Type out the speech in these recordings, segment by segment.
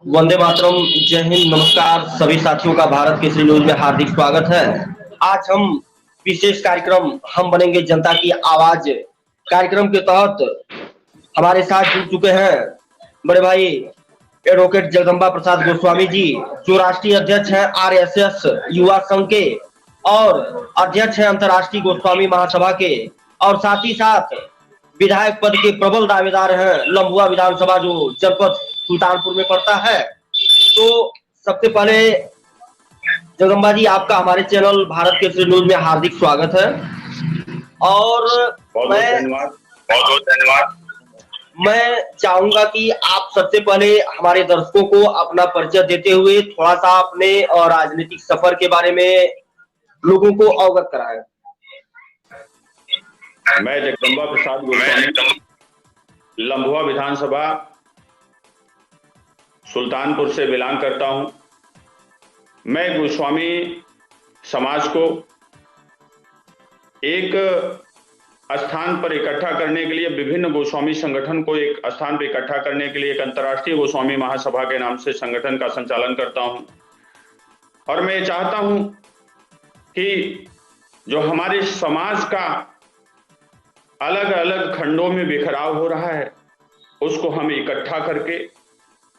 वंदे मातरम। जय हिंद। नमस्कार सभी साथियों का भारत केसरी न्यूज में हार्दिक स्वागत है। आज हम विशेष कार्यक्रम हम बनेंगे जनता की आवाज कार्यक्रम के तहत हमारे साथ जुड़ चुके हैं बड़े भाई एडवोकेट जगदम्बा प्रसाद गोस्वामी जी, जो राष्ट्रीय अध्यक्ष हैं आरएसएस युवा संघ के और अध्यक्ष हैं अंतर्राष्ट्रीय गोस्वामी महासभा के, और साथ ही साथ विधायक पद के प्रबल दावेदार हैं लंबुआ विधानसभा जो जनपद सुल्तानपुर में पड़ता है। तो सबसे पहले जगदम्बा जी, आपका हमारे चैनल भारत केसरी न्यूज में हार्दिक स्वागत है। और बहुत बहुत धन्यवाद, बहुत बहुत धन्यवाद। मैं चाहूंगा कि आप सबसे पहले हमारे दर्शकों को अपना परिचय देते हुए थोड़ा सा अपने और राजनीतिक सफर के बारे में लोगों को अवगत कराएं। मैं जगदम्बा प्रसाद गोस्वामी लंबुआ विधानसभा सुल्तानपुर से बिलोंग करता हूं। मैं गोस्वामी समाज को एक स्थान पर इकट्ठा करने के लिए, विभिन्न गोस्वामी संगठन को एक स्थान पर इकट्ठा करने के लिए एक अंतर्राष्ट्रीय गोस्वामी महासभा के नाम से संगठन का संचालन करता हूं। और मैं चाहता हूं कि जो हमारे समाज का अलग अलग खंडों में बिखराव हो रहा है, उसको हम इकट्ठा करके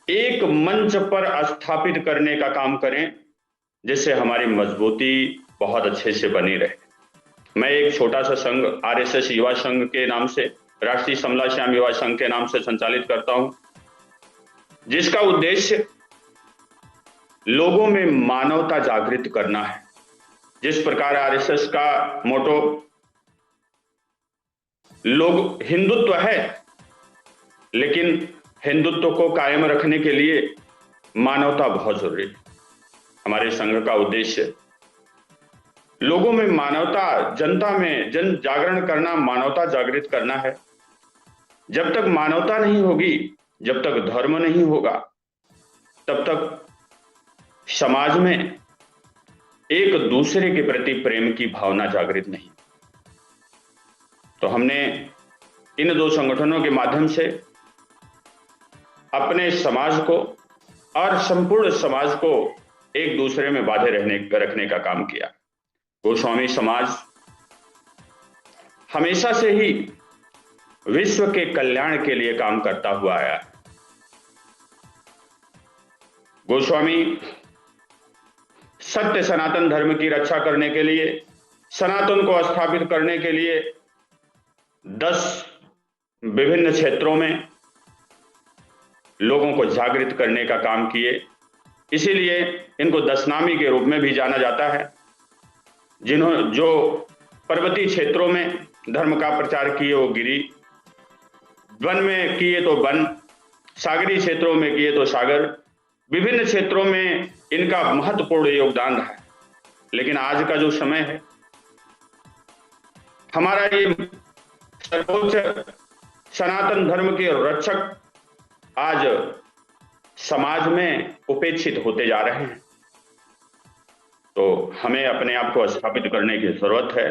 एक मंच पर स्थापित करने का काम करें, जिससे हमारी मजबूती बहुत अच्छे से बनी रहे। मैं एक छोटा सा संघ आरएसएस युवा संघ के नाम से, राष्ट्रीय समला श्याम युवा संघ के नाम से संचालित करता हूं, जिसका उद्देश्य लोगों में मानवता जागृत करना है। जिस प्रकार आरएसएस का मोटो लोग हिंदुत्व है, लेकिन हिंदुत्व को कायम रखने के लिए मानवता बहुत जरूरी है। हमारे संघ का उद्देश्य लोगों में मानवता, जनता में जन जागरण करना, मानवता जागृत करना है। जब तक मानवता नहीं होगी, जब तक धर्म नहीं होगा, तब तक समाज में एक दूसरे के प्रति प्रेम की भावना जागृत नहीं। तो हमने इन दो संगठनों के माध्यम से अपने समाज को और संपूर्ण समाज को एक दूसरे में बांधे रखने का काम किया। गोस्वामी समाज हमेशा से ही विश्व के कल्याण के लिए काम करता हुआ आया है। गोस्वामी सत्य सनातन धर्म की रक्षा करने के लिए, सनातन को स्थापित करने के लिए 10 विभिन्न क्षेत्रों में लोगों को जागृत करने का काम किए। इसीलिए इनको 10 नामी के रूप में भी जाना जाता है। जो पर्वतीय क्षेत्रों में धर्म का प्रचार किए वो गिरी, वन में किए तो वन, सागरीय क्षेत्रों में किए तो सागर, विभिन्न क्षेत्रों में इनका महत्वपूर्ण योगदान रहा है। लेकिन आज का जो समय है, हमारा ये सर्वोच्च सनातन धर्म के रक्षक आज समाज में उपेक्षित होते जा रहे हैं। तो हमें अपने आप को स्थापित करने की जरूरत है।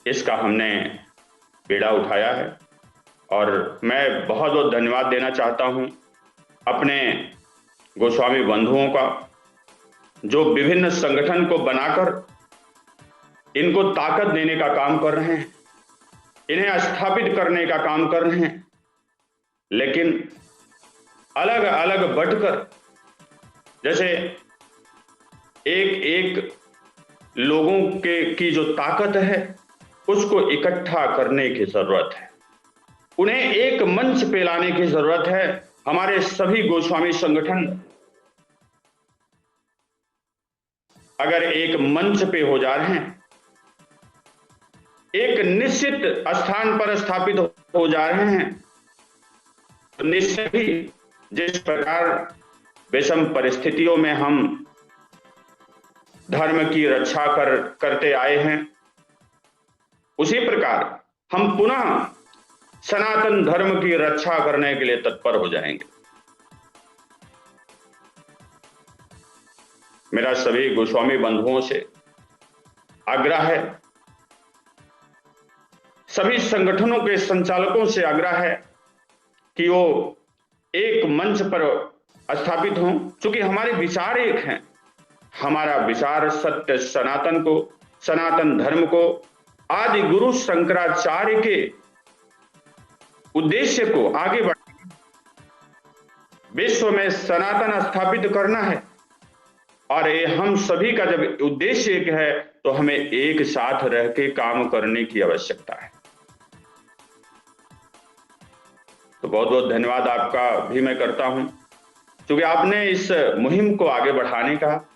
इसका हमने बीड़ा उठाया है और मैं बहुत बहुत धन्यवाद देना चाहता हूं अपने गोस्वामी बंधुओं का, जो विभिन्न संगठन को बनाकर इनको ताकत देने का काम कर रहे हैं, इन्हें स्थापित करने का काम कर रहे हैं, लेकिन अलग अलग बंटकर, जैसे एक एक लोगों की जो ताकत है उसको इकट्ठा करने की जरूरत है। उन्हें एक मंच पे लाने की जरूरत है। हमारे सभी गोस्वामी संगठन अगर एक मंच पे हो जा रहे हैं, एक निश्चित स्थान पर स्थापित हो जा रहे हैं, तो निश्चित ही जिस प्रकार विषम परिस्थितियों में हम धर्म की रक्षा करते आए हैं, उसी प्रकार हम पुनः सनातन धर्म की रक्षा करने के लिए तत्पर हो जाएंगे। मेरा सभी गोस्वामी बंधुओं से आग्रह है, सभी संगठनों के संचालकों से आग्रह है कि वो एक मंच पर स्थापित हों, चूंकि हमारे विचार एक हैं। हमारा विचार सत्य सनातन को, सनातन धर्म को, आदि गुरु शंकराचार्य के उद्देश्य को आगे बढ़ विश्व में सनातन स्थापित करना है। और ये हम सभी का जब उद्देश्य एक है तो हमें एक साथ रह के काम करने की आवश्यकता है। तो बहुत बहुत धन्यवाद आपका भी मैं करता हूं, क्योंकि आपने इस मुहिम को आगे बढ़ाने का,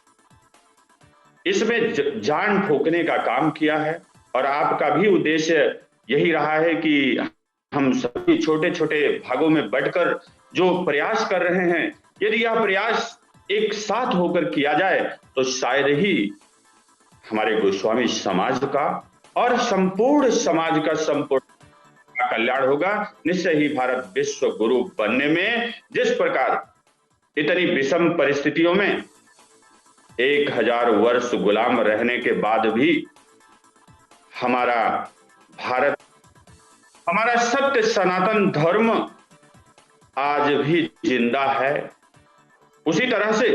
इसमें जान फूंकने का काम किया है। और आपका भी उद्देश्य यही रहा है कि हम सभी छोटे छोटे भागों में बढ़कर जो प्रयास कर रहे हैं, यदि यह प्रयास एक साथ होकर किया जाए तो शायद ही हमारे गोस्वामी समाज का और संपूर्ण समाज का संपूर्ण कल्याण होगा। निश्चय ही भारत विश्व गुरु बनने में, जिस प्रकार इतनी विषम परिस्थितियों में 1000 वर्ष गुलाम रहने के बाद भी हमारा भारत, हमारा सत्य सनातन धर्म आज भी जिंदा है। उसी तरह से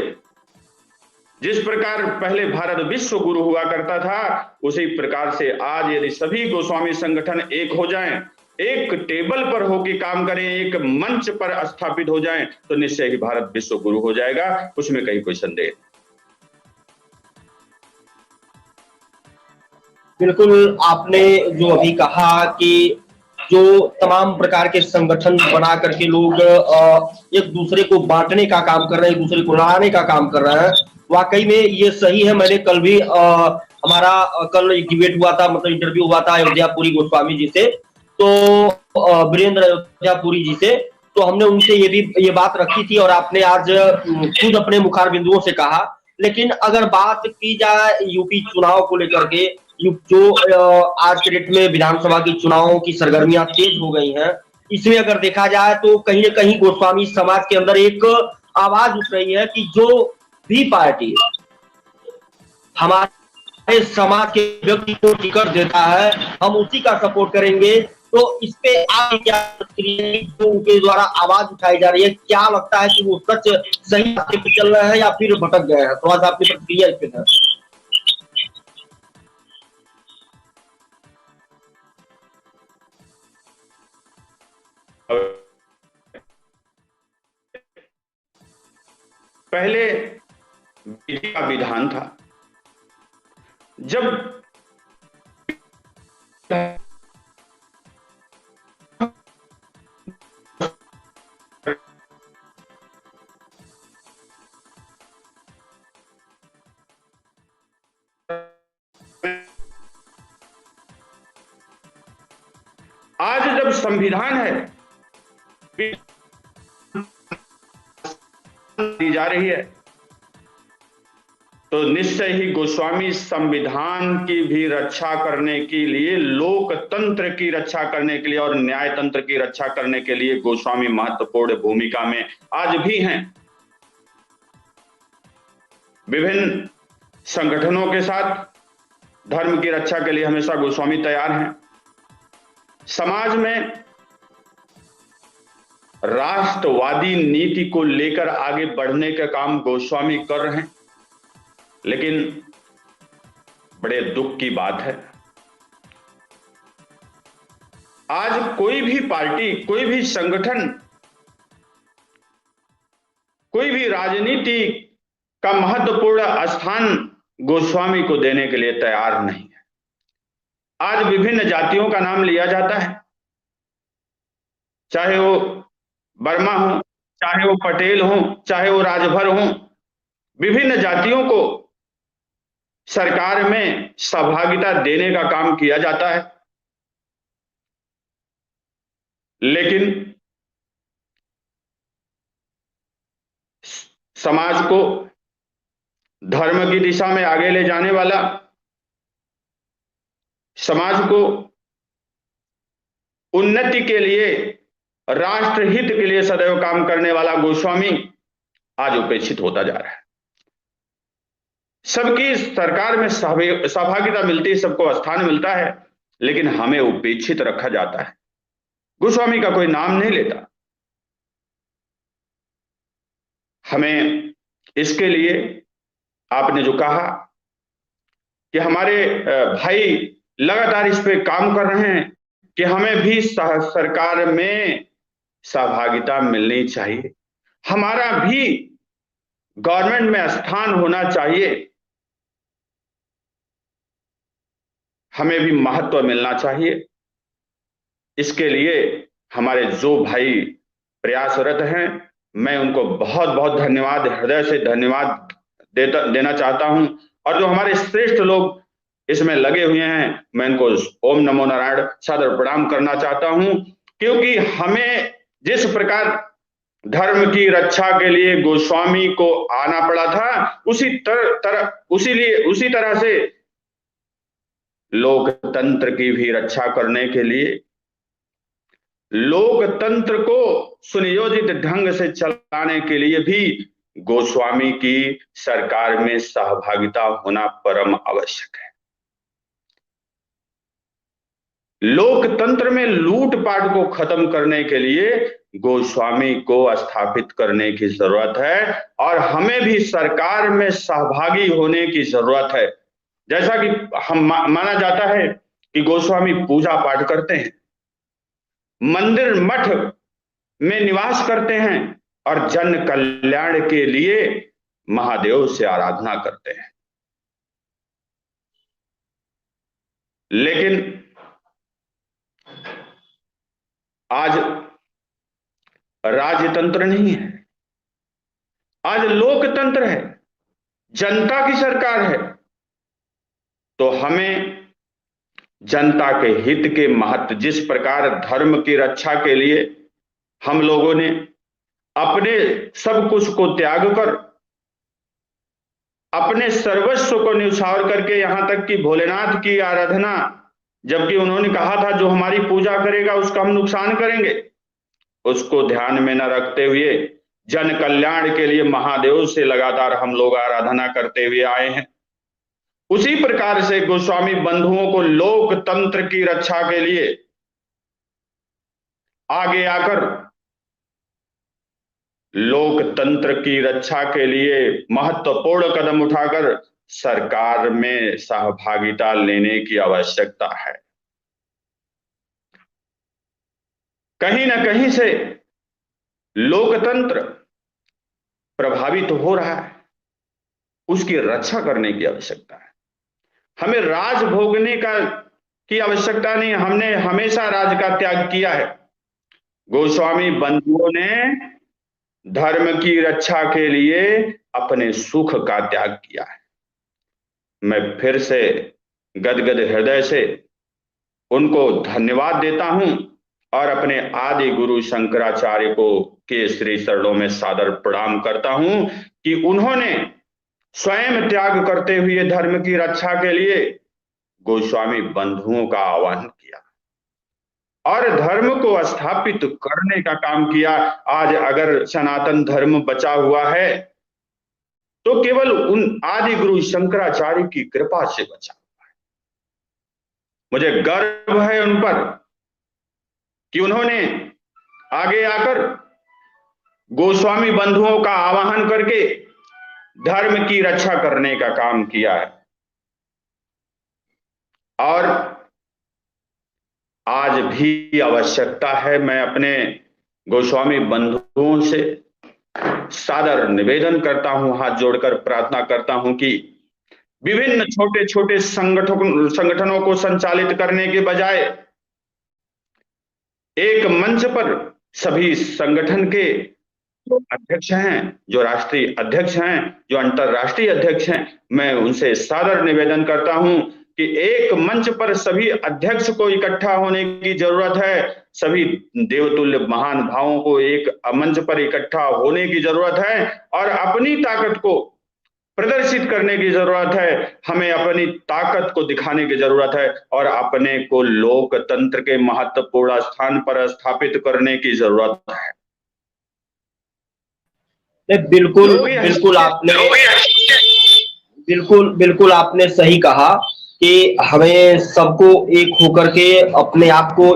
जिस प्रकार पहले भारत विश्व गुरु हुआ करता था, उसी प्रकार से आज यदि सभी गोस्वामी संगठन एक हो जाएं, एक टेबल पर होकर काम करें, एक मंच पर स्थापित हो जाएं, तो निश्चय ही भारत विश्व गुरु हो जाएगा। उसमें कहीं कोई संदेह। बिल्कुल, आपने जो अभी कहा कि जो तमाम प्रकार के संगठन बना करके लोग एक दूसरे को बांटने का काम कर रहे हैं, एक दूसरे को लड़ाने का काम कर रहे हैं, वाकई में ये सही है। मैंने कल भी हमारा कल एक डिबेट हुआ था, मतलब इंटरव्यू हुआ था अयोध्यापुरी गोस्वामी जी से, तो वीरेंद्र अयोध्यापुरी जी से, तो हमने उनसे ये बात रखी थी और आपने आज खुद अपने मुखार बिंदुओं से कहा। लेकिन अगर बात की जाए यूपी चुनाव को लेकर के, जो आज के डेट में विधानसभा की चुनावों की सरगर्मियां तेज हो गई हैं, इसमें अगर देखा जाए तो कहीं न कहीं गोस्वामी समाज के अंदर एक आवाज उठ रही है कि जो भी पार्टी हमारे समाज के व्यक्ति को टिकट देता है, हम उसी का सपोर्ट करेंगे। तो इस पे आप क्या प्रतिक्रिया, जो उनके द्वारा आवाज उठाई जा रही है, क्या लगता है कि वो सच सही रास्ते पे चल रहे हैं या फिर भटक गए हैं? थोड़ा सा अपनी प्रतिक्रिया इस पे दें। पहले विधि का विधान था, जब आज जब संविधान है दी जा रही है, तो निश्चय ही गोस्वामी संविधान की भी रक्षा करने के लिए, लोकतंत्र की रक्षा करने के लिए और न्याय तंत्र की रक्षा करने के लिए गोस्वामी महत्वपूर्ण भूमिका में आज भी हैं। विभिन्न संगठनों के साथ धर्म की रक्षा के लिए हमेशा गोस्वामी तैयार हैं। समाज में राष्ट्रवादी नीति को लेकर आगे बढ़ने का काम गोस्वामी कर रहे हैं। लेकिन बड़े दुख की बात है, आज कोई भी पार्टी, कोई भी संगठन, कोई भी राजनीति का महत्वपूर्ण स्थान गोस्वामी को देने के लिए तैयार नहीं है। आज विभिन्न जातियों का नाम लिया जाता है, चाहे वो वर्मा हो, चाहे वो पटेल हो, चाहे वो राजभर हो, विभिन्न जातियों को सरकार में सहभागिता देने का काम किया जाता है। लेकिन समाज को धर्म की दिशा में आगे ले जाने वाला, समाज को उन्नति के लिए, राष्ट्रहित के लिए सदैव काम करने वाला गोस्वामी आज उपेक्षित होता जा रहा है। सबकी सरकार में सहभागिता मिलती है, सबको स्थान मिलता है, लेकिन हमें उपेक्षित रखा जाता है। गोस्वामी का कोई नाम नहीं लेता। हमें इसके लिए आपने जो कहा कि हमारे भाई लगातार इस पे काम कर रहे हैं कि हमें भी सरकार में सहभागिता मिलनी चाहिए, हमारा भी गवर्नमेंट में स्थान होना चाहिए, हमें भी महत्व मिलना चाहिए। इसके लिए हमारे जो भाई प्रयासरत हैं, मैं उनको बहुत बहुत धन्यवाद, हृदय से धन्यवाद देना चाहता हूं। और जो हमारे श्रेष्ठ लोग इसमें लगे हुए हैं, मैं इनको ओम नमो नारायण सादर प्रणाम करना चाहता हूं, क्योंकि हमें जिस प्रकार धर्म की रक्षा के लिए गोस्वामी को आना पड़ा था, उसी तरह से लोकतंत्र की भी रक्षा करने के लिए, लोकतंत्र को सुनियोजित ढंग से चलाने के लिए भी गोस्वामी की सरकार में सहभागिता होना परम आवश्यक है। लोकतंत्र में लूटपाट को खत्म करने के लिए गोस्वामी को स्थापित करने की जरूरत है और हमें भी सरकार में सहभागी होने की जरूरत है। जैसा कि हम माना जाता है कि गोस्वामी पूजा पाठ करते हैं, मंदिर मठ में निवास करते हैं और जन कल्याण के लिए महादेव से आराधना करते हैं, लेकिन आज राजतंत्र नहीं है, आज लोकतंत्र है, जनता की सरकार है। तो हमें जनता के हित के महत्व, जिस प्रकार धर्म की रक्षा के लिए हम लोगों ने अपने सब कुछ को त्याग कर, अपने सर्वस्व को न्यौछावर करके यहां तक कि भोलेनाथ की आराधना, जबकि उन्होंने कहा था जो हमारी पूजा करेगा उसका हम नुकसान करेंगे, उसको ध्यान में न रखते हुए जन कल्याण के लिए महादेव से लगातार हम लोग आराधना करते हुए आए हैं। उसी प्रकार से गोस्वामी बंधुओं को लोकतंत्र की रक्षा के लिए आगे आकर लोकतंत्र की रक्षा के लिए महत्वपूर्ण कदम उठाकर सरकार में सहभागिता लेने की आवश्यकता है। कहीं ना कहीं से लोकतंत्र प्रभावित हो रहा है, उसकी रक्षा करने की आवश्यकता है। हमें राज भोगने की आवश्यकता नहीं, हमने हमेशा राज का त्याग किया है। गोस्वामी बंधुओं ने धर्म की रक्षा के लिए अपने सुख का त्याग किया है। मैं फिर से गदगद हृदय से उनको धन्यवाद देता हूं और अपने आदि गुरु शंकराचार्य को के श्री चरणों में सादर प्रणाम करता हूं कि उन्होंने स्वयं त्याग करते हुए धर्म की रक्षा के लिए गोस्वामी बंधुओं का आह्वान किया और धर्म को स्थापित करने का काम किया। आज अगर सनातन धर्म बचा हुआ है तो केवल उन आदि गुरु शंकराचार्य की कृपा से बचा हुआ है। मुझे गर्व है उन पर कि उन्होंने आगे आकर गोस्वामी बंधुओं का आह्वान करके धर्म की रक्षा करने का काम किया है। और आज भी आवश्यकता है। मैं अपने गोस्वामी बंधुओं से सादर निवेदन करता हूं, हाथ जोड़कर प्रार्थना करता हूं कि विभिन्न छोटे छोटे संगठनों को संचालित करने के बजाय एक मंच पर सभी संगठन के जो अध्यक्ष हैं, जो राष्ट्रीय अध्यक्ष हैं, जो अंतरराष्ट्रीय अध्यक्ष हैं, मैं उनसे सादर निवेदन करता हूं कि एक मंच पर सभी अध्यक्ष को इकट्ठा होने की जरूरत है। सभी देवतुल्य महान भावों को एक मंच पर इकट्ठा होने की जरूरत है और अपनी ताकत को प्रदर्शित करने की जरूरत है। हमें अपनी ताकत को दिखाने की जरूरत है और अपने को लोकतंत्र के महत्वपूर्ण स्थान पर स्थापित करने की जरूरत है। बिल्कुल आपने सही कहा कि हमें सबको एक होकर के अपने आप को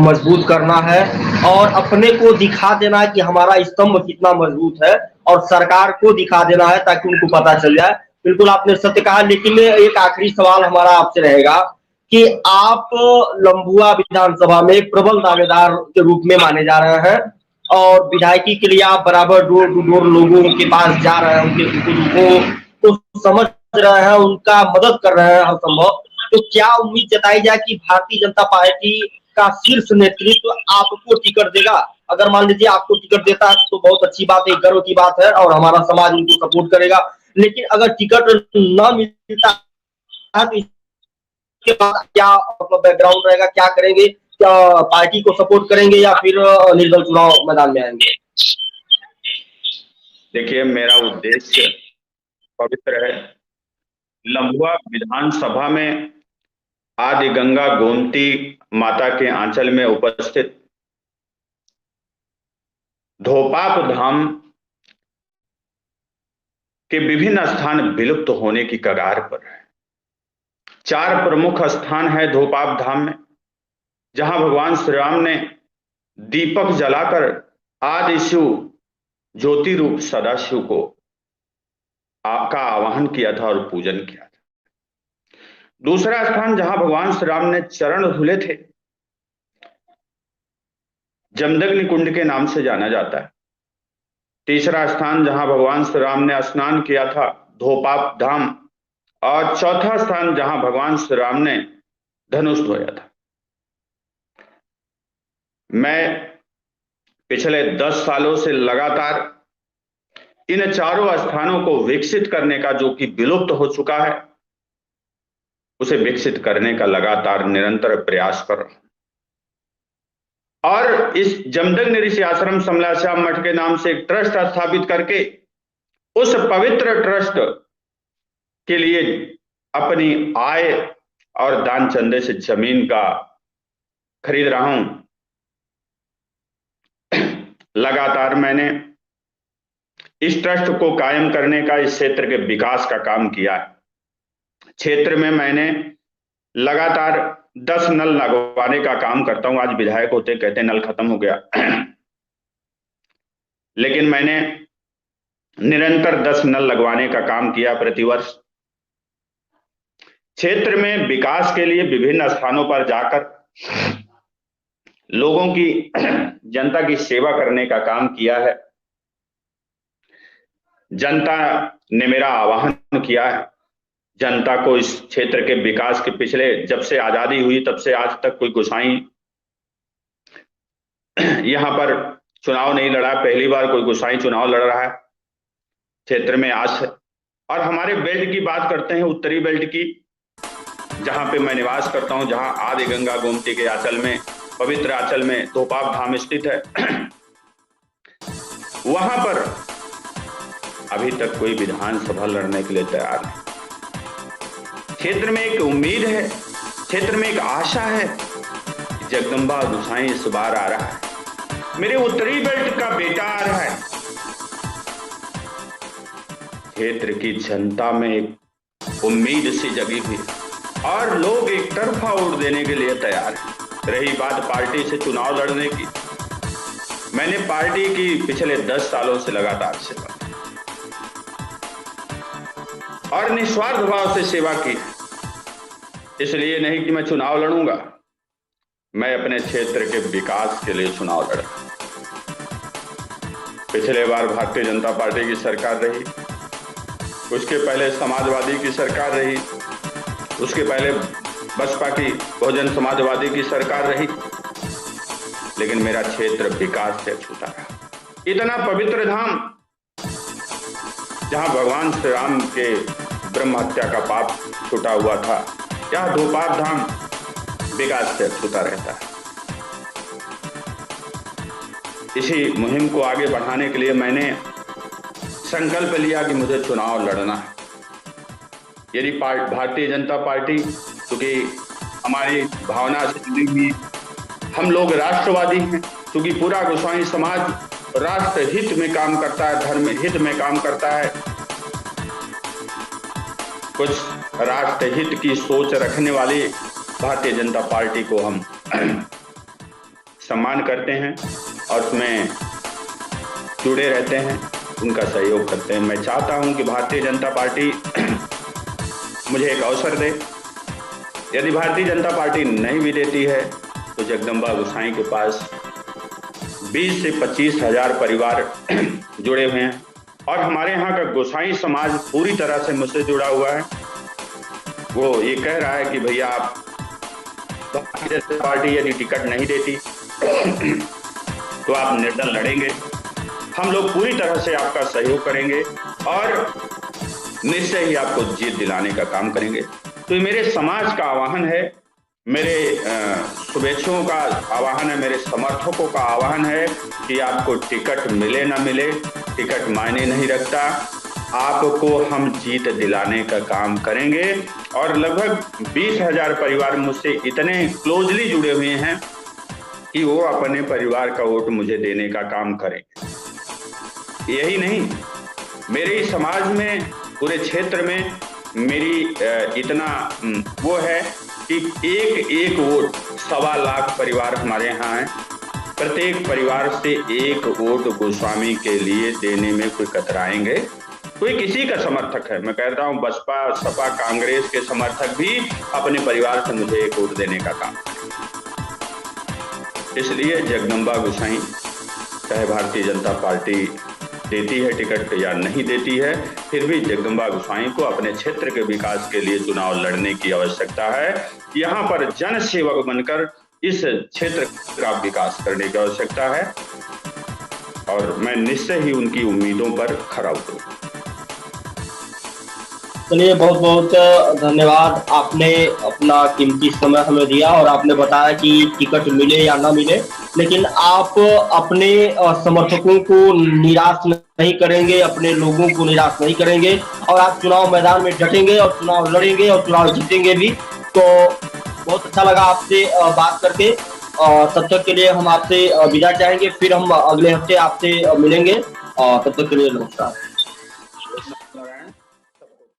मजबूत करना है और अपने को दिखा देना है कि हमारा स्तंभ कितना मजबूत है और सरकार को दिखा देना है ताकि उनको पता चल जाए। बिल्कुल आपने सत्य कहा, लेकिन एक आखिरी सवाल हमारा आपसे रहेगा कि आप लंबुआ विधानसभा में प्रबल दावेदार के रूप में माने जा रहे हैं और विधायकी के लिए आप बराबर डोर टू डोर लोगों के पास जा रहे हैं, उनके दुखों को समझ रहे हैं, उनका मदद कर रहे हैं हर संभव। तो क्या उम्मीद जताई जाए कि भारतीय जनता पार्टी का शीर्ष नेतृत्व आपको टिकट देगा? अगर मान लीजिए आपको टिकट देता है तो बहुत अच्छी बात है, गर्व की बात है और हमारा समाज उनको सपोर्ट करेगा। लेकिन अगर टिकट न मिलता है तो इसके बाद क्या मतलब बैकग्राउंड रहेगा, क्या करेंगे? क्या पार्टी को सपोर्ट करेंगे या फिर निर्दल चुनाव मैदान में आएंगे? देखिए, मेरा उद्देश्य पवित्र है। लंबुआ विधानसभा में आदि गंगा गोमती माता के आंचल में उपस्थित धोपाप धाम के विभिन्न स्थान विलुप्त होने की कगार पर है। 4 प्रमुख स्थान है धोपाप धाम में, जहां भगवान श्री राम ने दीपक जलाकर आदि शिव ज्योति रूप सदाशिव को आपका आवाहन किया था और पूजन किया था। दूसरा स्थान जहां भगवान श्री राम ने चरण धुले थे, जमदग्नि कुंड के नाम से जाना जाता है। तीसरा स्थान जहां भगवान श्री राम ने स्नान किया था, धोपाप धाम। और चौथा स्थान जहां भगवान श्री राम ने धनुष धोया था। मैं पिछले 10 सालों से लगातार इन चारों स्थानों को विकसित करने का, जो कि विलुप्त हो चुका है, उसे विकसित करने का लगातार निरंतर प्रयास कर रहा हूं। और इस जमदग्नि ऋषि आश्रम समलाश्याम मठ के नाम से एक ट्रस्ट स्थापित करके उस पवित्र ट्रस्ट के लिए अपनी आय और दान चंदे से जमीन का खरीद रहा हूं। लगातार मैंने इस ट्रस्ट को कायम करने का, इस क्षेत्र के विकास का काम किया है। क्षेत्र में मैंने लगातार 10 नल लगवाने का काम करता हूं। आज विधायक होते कहते नल खत्म हो गया, लेकिन मैंने निरंतर 10 नल लगवाने का काम किया प्रतिवर्ष। क्षेत्र में विकास के लिए विभिन्न स्थानों पर जाकर लोगों की, जनता की सेवा करने का काम किया है। जनता ने मेरा आह्वान किया है। जनता को इस क्षेत्र के विकास के, पिछले जब से आजादी हुई तब से आज तक कोई गोसाई यहां पर चुनाव नहीं लड़ा। पहली बार कोई गोसाई चुनाव लड़ रहा है क्षेत्र में आज है। और हमारे बेल्ट की बात करते हैं, उत्तरी बेल्ट की, जहां पे मैं निवास करता हूं, जहां आदि गंगा गोमती के आंचल में, पवित्र आंचल में धोपाप धाम स्थित है, वहां पर अभी तक कोई विधानसभा लड़ने के लिए तैयार नहीं। क्षेत्र में एक उम्मीद है, क्षेत्र में एक आशा है कि जगदम्बा गोसाई इस बार आ रहा है, मेरे उत्तरी बेल्ट का बेटा आ रहा है। क्षेत्र की जनता में एक उम्मीद सी जगी हुई और लोग एक तरफा वोट देने के लिए तैयार हैं। रही बात पार्टी से चुनाव लड़ने की, मैंने पार्टी की पिछले 10 सालों से लगातार सेवा की और निस्वार्थ भाव से सेवा की। इसलिए नहीं कि मैं चुनाव लड़ूंगा, मैं अपने क्षेत्र के विकास के लिए चुनाव लड़ा। पिछले बार भारतीय जनता पार्टी की सरकार रही, उसके पहले समाजवादी की सरकार रही, उसके पहले बसपा की, बहुजन समाजवादी की सरकार रही, लेकिन मेरा क्षेत्र विकास से छूटा रहा। इतना पवित्र धाम जहां भगवान श्री राम के ब्रह्म हत्या का पाप छूटा हुआ था, यह धोपाप धाम विकास से छूटा रहता है। इसी मुहिम को आगे बढ़ाने के लिए मैंने संकल्प लिया कि मुझे चुनाव लड़ना है। यदि भारतीय जनता पार्टी, क्योंकि हमारी भावना से जुड़ी हुई, हम लोग राष्ट्रवादी हैं, क्योंकि पूरा गोसाई समाज राष्ट्र हित में काम करता है, धर्म हित में काम करता है। कुछ राष्ट्र हित की सोच रखने वाली भारतीय जनता पार्टी को हम सम्मान करते हैं और उसमें जुड़े रहते हैं। उनका सहयोग करते हैं। मैं चाहता हूं कि भारतीय जनता पार्टी मुझे एक अवसर दे। यदि भारतीय जनता पार्टी नहीं भी देती है तो जगदम्बा गोसाई के पास 20 से 25 हजार परिवार जुड़े हुए हैं और हमारे यहाँ का गोसाई समाज पूरी तरह से मुझसे जुड़ा हुआ है। वो ये कह रहा है कि भैया आप भारतीय जनता पार्टी यदि टिकट नहीं देती तो आप निर्दल लड़ेंगे, हम लोग पूरी तरह से आपका सहयोग करेंगे और निश्चय ही आपको जीत दिलाने का काम करेंगे। तो मेरे समाज का आह्वान है, मेरे शुभेच्छुओं का आह्वान है, मेरे समर्थकों का आह्वान है कि आपको टिकट मिले ना मिले, टिकट मायने नहीं रखता, आपको हम जीत दिलाने का काम करेंगे। और लगभग 20,000 परिवार मुझसे इतने क्लोजली जुड़े हुए हैं कि वो अपने परिवार का वोट मुझे देने का काम करें। यही नहीं, मेरे ही समाज में, पूरे क्षेत्र में मेरी इतना वो है कि एक वोट 1.25 लाख परिवार हमारे यहाँ हैं। प्रत्येक परिवार से एक वोट गोस्वामी के लिए देने में कोई कतराएंगे? कोई किसी का समर्थक है, मैं कहता हूँ बसपा, सपा, कांग्रेस के समर्थक भी अपने परिवार से मुझे एक वोट देने का काम करें। इसलिए जगदम्बा गोसाई, चाहे भारतीय जनता पार्टी देती है टिकट या नहीं देती है, फिर भी जगदम्बा गोसाई को अपने क्षेत्र के विकास के लिए चुनाव लड़ने की आवश्यकता है। यहाँ पर जन सेवक बनकर इस क्षेत्र का विकास करने की आवश्यकता है और मैं निश्चय ही उनकी उम्मीदों पर खरा उतरूंगा। चलिए, बहुत बहुत धन्यवाद। आपने अपना कीमती समय हमें दिया और आपने बताया कि टिकट मिले या ना मिले, लेकिन आप अपने समर्थकों को निराश नहीं करेंगे, अपने लोगों को निराश नहीं करेंगे और आप चुनाव मैदान में डटेंगे और चुनाव लड़ेंगे और चुनाव जीतेंगे भी। तो बहुत अच्छा लगा आपसे बात करके और तब तक के लिए हम आपसे विदा चाहेंगे। फिर हम अगले हफ्ते आपसे मिलेंगे और तब तक के लिए नमस्कार।